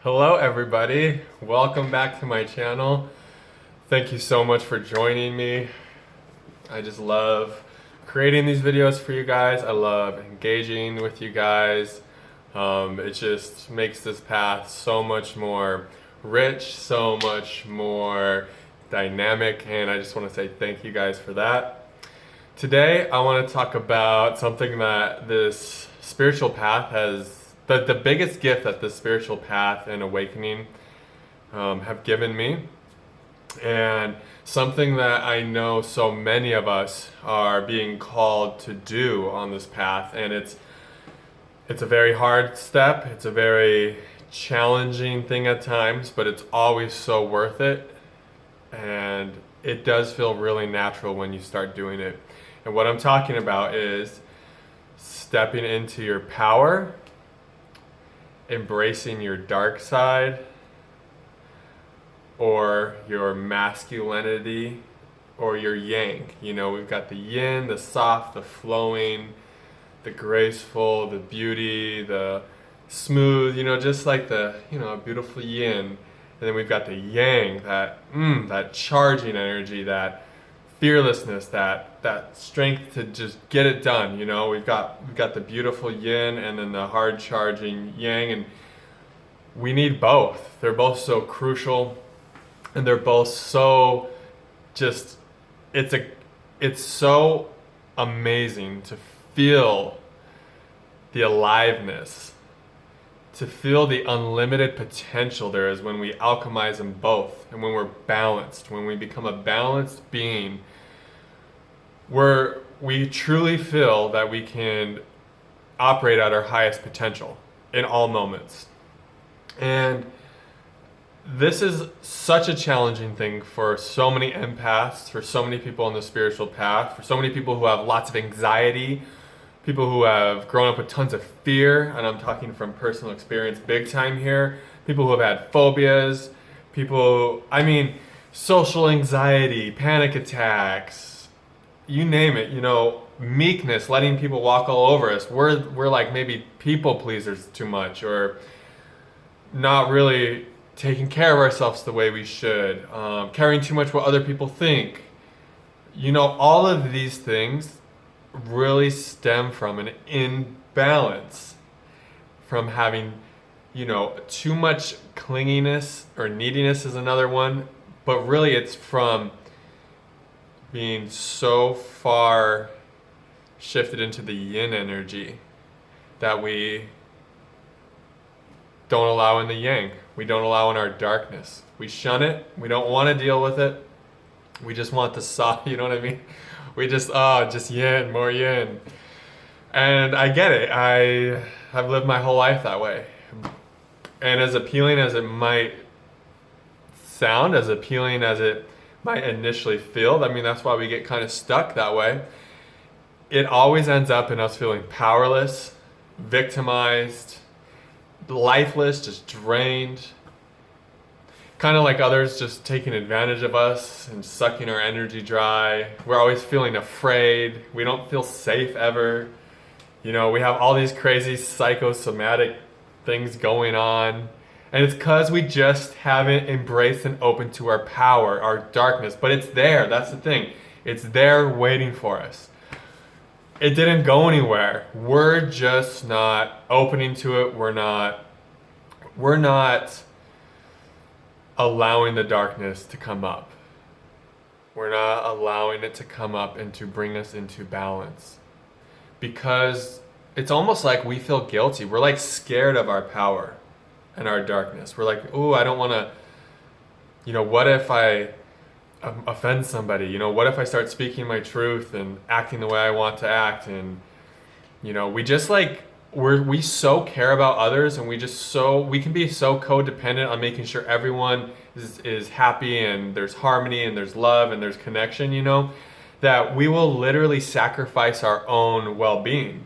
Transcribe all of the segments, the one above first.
Hello everybody, welcome back to my channel. Thank you so much for joining me. I just love creating these videos for you guys. I love engaging with you guys. It just makes this path so much more rich, so much more dynamic, and I just want to say thank you guys for that. Today I want to talk about something that this spiritual path has, the biggest gift that the spiritual path and awakening have given me, and something that I know so many of us are being called to do on this path. And it's a very hard step, it's a very challenging thing at times, but it's always so worth it, and it does feel really natural when you start doing it. And what I'm talking about is stepping into your power, embracing your dark side, or your masculinity, or your yang. You know, we've got the yin, the soft, the flowing, the graceful, the beauty, the smooth, just like the, a beautiful yin. And then we've got the yang, that charging energy, that fearlessness, that strength to just get it done. We've got the beautiful yin and then the hard charging yang, and we need both. They're both so crucial, and they're both so just, it's so amazing to feel the aliveness, to feel the unlimited potential there is when we alchemize them both, and when we're balanced, when we become a balanced being, where we truly feel that we can operate at our highest potential in all moments. And this is such a challenging thing for so many empaths, for so many people on the spiritual path, for so many people who have lots of anxiety, people who have grown up with tons of fear, and I'm talking from personal experience big time here, people who have had phobias, social anxiety, panic attacks, you name it, meekness, letting people walk all over us. We're like maybe people pleasers too much, or not really taking care of ourselves the way we should, caring too much what other people think. All of these things really stem from an imbalance, from having, too much clinginess, or neediness is another one, but really it's from being so far shifted into the yin energy that we don't allow in the yang. We don't allow in our darkness. We shun it. We don't want to deal with it. We just want the soft, you know what I mean? We just yin, more yin. And I get it. I have lived my whole life that way. And as appealing as it might sound, as appealing as it might initially feel, that's why we get kind of stuck that way. It always ends up in us feeling powerless, victimized, lifeless, just drained, kind of like others just taking advantage of us and sucking our energy dry. We're always feeling afraid. We don't feel safe ever. We have all these crazy psychosomatic things going on, and it's because we just haven't embraced and opened to our power, our darkness. But it's there. That's the thing. It's there waiting for us. It didn't go anywhere. We're just not opening to it. We're not allowing the darkness to come up. We're not allowing it to come up and to bring us into balance. Because it's almost like we feel guilty. We're like scared of our power and our darkness. We're like, ooh, I don't want to, what if I offend somebody? What if I start speaking my truth and acting the way I want to act? And we just we so care about others, and we can be so codependent on making sure everyone is happy, and there's harmony, and there's love, and there's connection, that we will literally sacrifice our own well-being.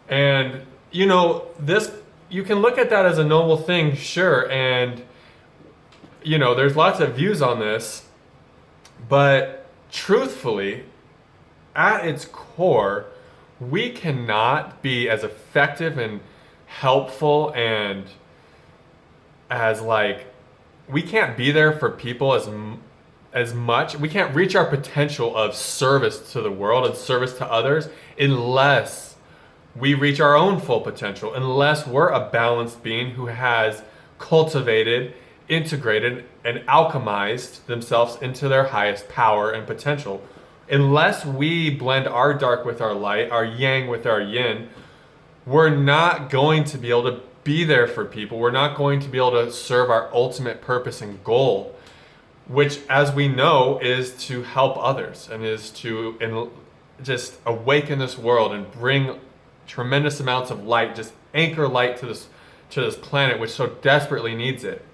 And this, you can look at that as a noble thing, sure, and there's lots of views on this. But truthfully, at its core, we cannot be as effective and helpful and as like, we can't be there for people as much. We can't reach our potential of service to the world and service to others unless we reach our own full potential, unless we're a balanced being who has cultivated, integrated, and alchemized themselves into their highest power and potential. Unless we blend our dark with our light, our yang with our yin, we're not going to be able to be there for people. We're not going to be able to serve our ultimate purpose and goal, which, as we know, is to help others and is to just awaken this world and bring tremendous amounts of light, just anchor light to this planet, which so desperately needs it.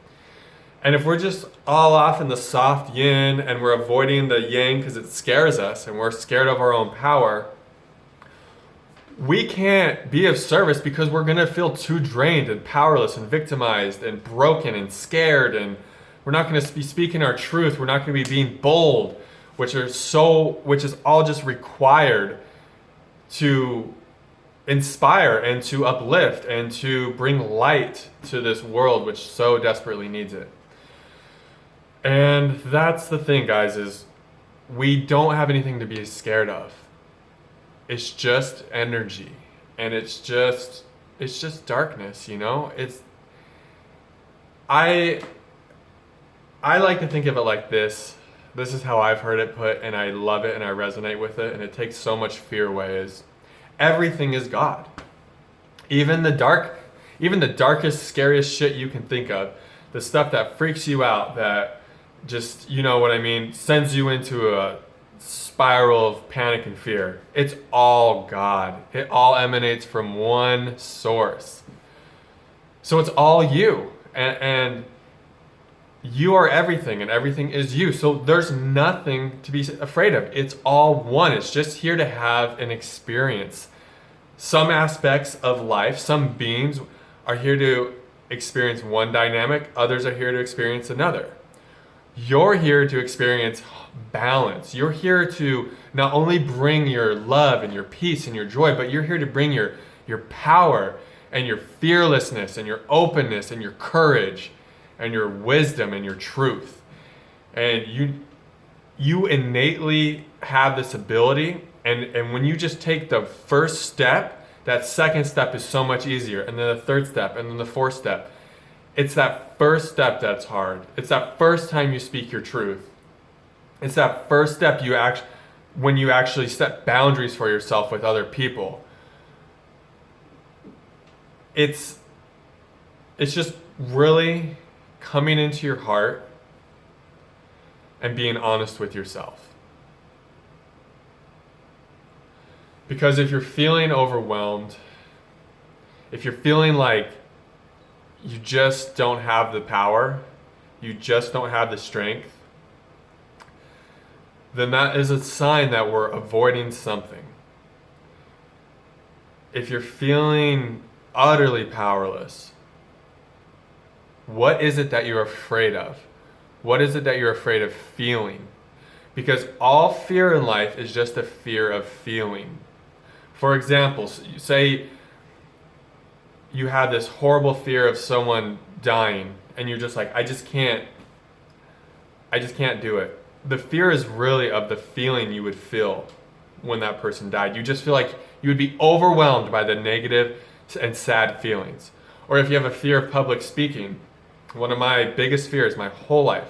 And if we're just all off in the soft yin and we're avoiding the yang because it scares us and we're scared of our own power, we can't be of service because we're going to feel too drained and powerless and victimized and broken and scared, and we're not going to be speaking our truth. We're not going to be being bold, which is all just required to inspire and to uplift and to bring light to this world which so desperately needs it. And that's the thing, guys, is we don't have anything to be scared of. It's just energy, and it's just darkness, you know? I like to think of it like this. This is how I've heard it put, and I love it and I resonate with it, and it takes so much fear away. Is everything is God. Even the darkest, scariest shit you can think of, the stuff that freaks you out, that just, you know what I mean, sends you into a spiral of panic and fear. It's all God. It all emanates from one source. So it's all you. And you are everything, and everything is you. So there's nothing to be afraid of. It's all one. It's just here to have an experience. Some aspects of life, some beings are here to experience one dynamic, others are here to experience another. You're here to experience balance. You're here to not only bring your love and your peace and your joy, but you're here to bring your power and your fearlessness and your openness and your courage and your wisdom and your truth. And you innately have this ability, and when you just take the first step, that second step is so much easier, and then the third step, and then the fourth step. It's that first step that's hard. It's that first time you speak your truth. It's that first step when you actually set boundaries for yourself with other people. It's just really coming into your heart and being honest with yourself. Because if you're feeling overwhelmed, if you're feeling like you just don't have the power, you just don't have the strength, then that is a sign that we're avoiding something. If you're feeling utterly powerless, what is it that you're afraid of? What is it that you're afraid of feeling? Because all fear in life is just a fear of feeling. For example, say you have this horrible fear of someone dying, and you're just like, I just can't do it. The fear is really of the feeling you would feel when that person died. You just feel like you would be overwhelmed by the negative and sad feelings. Or if you have a fear of public speaking, one of my biggest fears my whole life,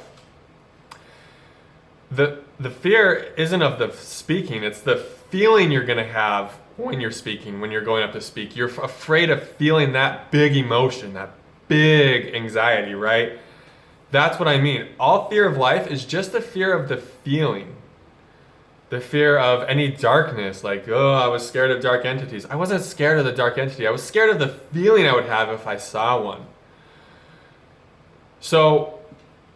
the fear isn't of the speaking, it's the feeling you're going to have when you're speaking, when you're going up to speak. You're afraid of feeling that big emotion, that big anxiety, right? That's what I mean. All fear of life is just the fear of the feeling. The fear of any darkness, like, oh, I was scared of dark entities. I wasn't scared of the dark entity. I was scared of the feeling I would have if I saw one. So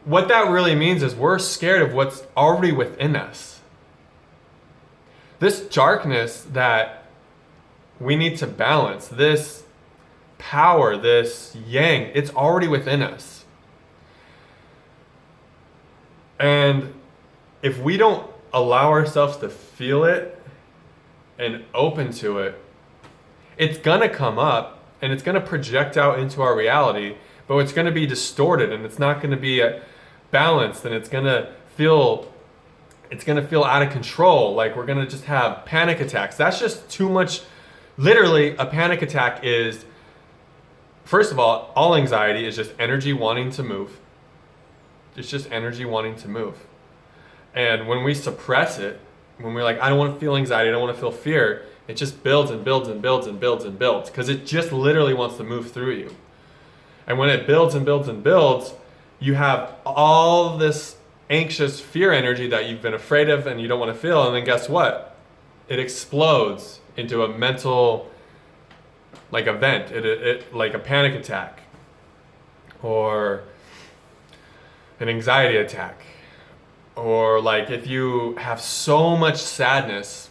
what that really means is we're scared of what's already within us. This darkness that we need to balance, this power, this yang, it's already within us. And if we don't allow ourselves to feel it and open to it, it's gonna come up and it's gonna project out into our reality, but it's going to be distorted and it's not going to be balanced, and it's going to feel out of control. Like we're going to just have panic attacks. That's just too much. Literally, a panic attack is, first of all anxiety is just energy wanting to move. It's just energy wanting to move. And when we suppress it, when we're like, I don't want to feel anxiety, I don't want to feel fear, it just builds and builds and builds and builds and builds, because it just literally wants to move through you. And when it builds and builds and builds, you have all this anxious fear energy that you've been afraid of and you don't want to feel, and then guess what? It explodes into a mental like event, it like a panic attack or an anxiety attack. Or like if you have so much sadness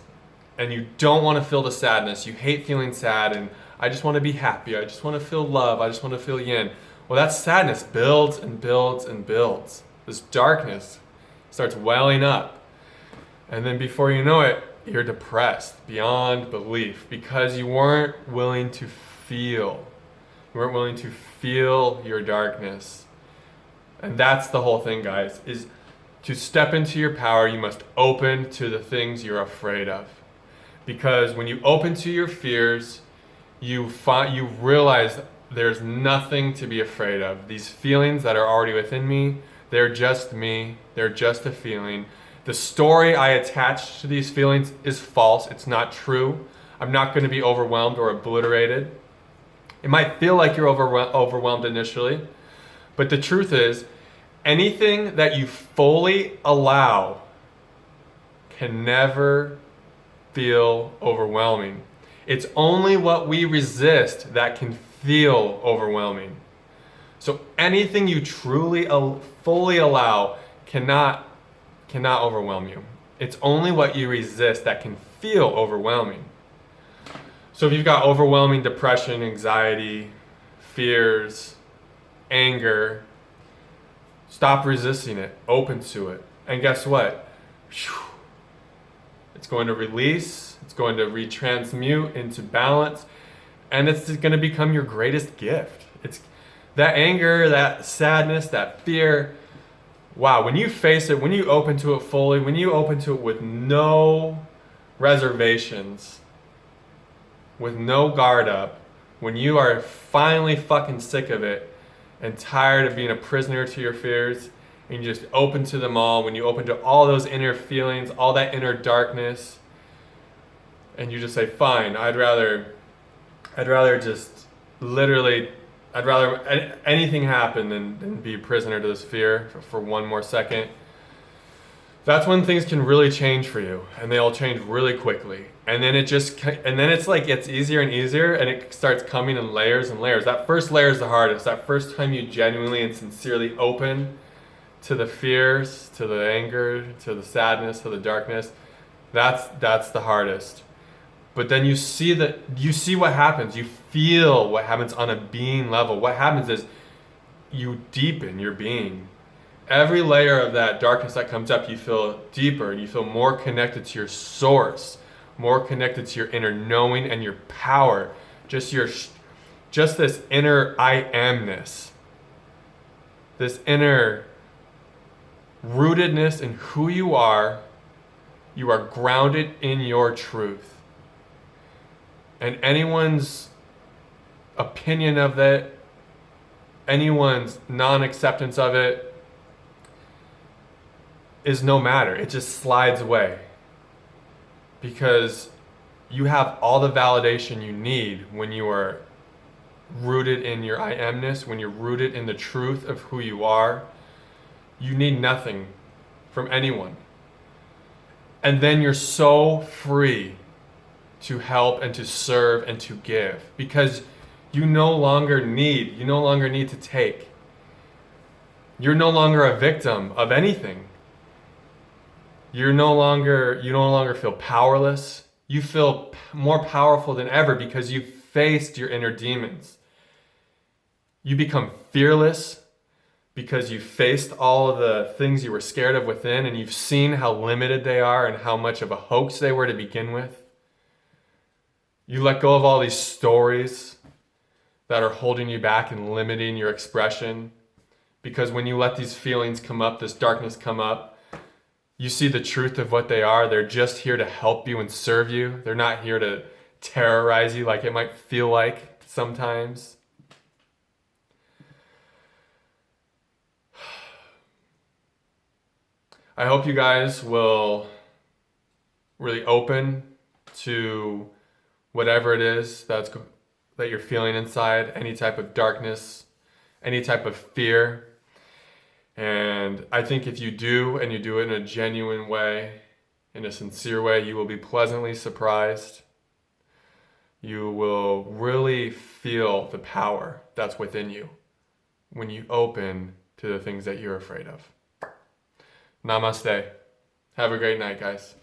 and you don't want to feel the sadness, you hate feeling sad, and I just want to be happy, I just want to feel love, I just want to feel yin. Well, that sadness builds and builds and builds. This darkness starts welling up. And then before you know it, you're depressed beyond belief because you weren't willing to feel. You weren't willing to feel your darkness. And that's the whole thing, guys, is to step into your power, you must open to the things you're afraid of. Because when you open to your fears, you realize there's nothing to be afraid of. These feelings that are already within me, they're just me. They're just a feeling. The story I attach to these feelings is false. It's not true. I'm not going to be overwhelmed or obliterated. It might feel like you're overwhelmed initially, but the truth is, anything that you fully allow can never feel overwhelming. It's only what we resist that can feel overwhelming. So anything you truly fully allow cannot overwhelm you. It's only what you resist that can feel overwhelming. So if you've got overwhelming depression, anxiety, fears, anger, stop resisting it, open to it. And guess what? It's going to release, it's going to retransmute into balance, and it's going to become your greatest gift. It's that anger, that sadness, that fear. Wow, when you face it, when you open to it fully, when you open to it with no reservations, with no guard up, when you are finally fucking sick of it and tired of being a prisoner to your fears, and you just open to them all, when you open to all those inner feelings, all that inner darkness, and you just say, fine, I'd rather just literally, I'd rather anything happen than be a prisoner to this fear for one more second. That's when things can really change for you, and they'll change really quickly. And then it's like it's easier and easier, and it starts coming in layers and layers. That first layer is the hardest. That first time you genuinely and sincerely open to the fears, to the anger, to the sadness, to the darkness, that's the hardest. But then you see what happens. You feel what happens on a being level. What happens is you deepen your being. Every layer of that darkness that comes up, you feel deeper, and you feel more connected to your source, more connected to your inner knowing and your power. Just this inner I amness, this inner rootedness in who you are. You are grounded in your truth. And anyone's opinion of it, anyone's non-acceptance of it, is no matter. It just slides away. Because you have all the validation you need when you are rooted in your I amness, when you're rooted in the truth of who you are. You need nothing from anyone. And then you're so free to help and to serve and to give, because you no longer need to take. You're no longer a victim of anything. You no longer feel powerless. You feel more powerful than ever because you've faced your inner demons. You become fearless because you faced all of the things you were scared of within, and you've seen how limited they are and how much of a hoax they were to begin with. You let go of all these stories that are holding you back and limiting your expression. Because when you let these feelings come up, this darkness come up, you see the truth of what they are. They're just here to help you and serve you. They're not here to terrorize you like it might feel like sometimes. I hope you guys will really open to whatever it is that you're feeling inside, any type of darkness, any type of fear. And I think if you do, and you do it in a genuine way, in a sincere way, you will be pleasantly surprised. You will really feel the power that's within you when you open to the things that you're afraid of. Namaste. Have a great night, guys.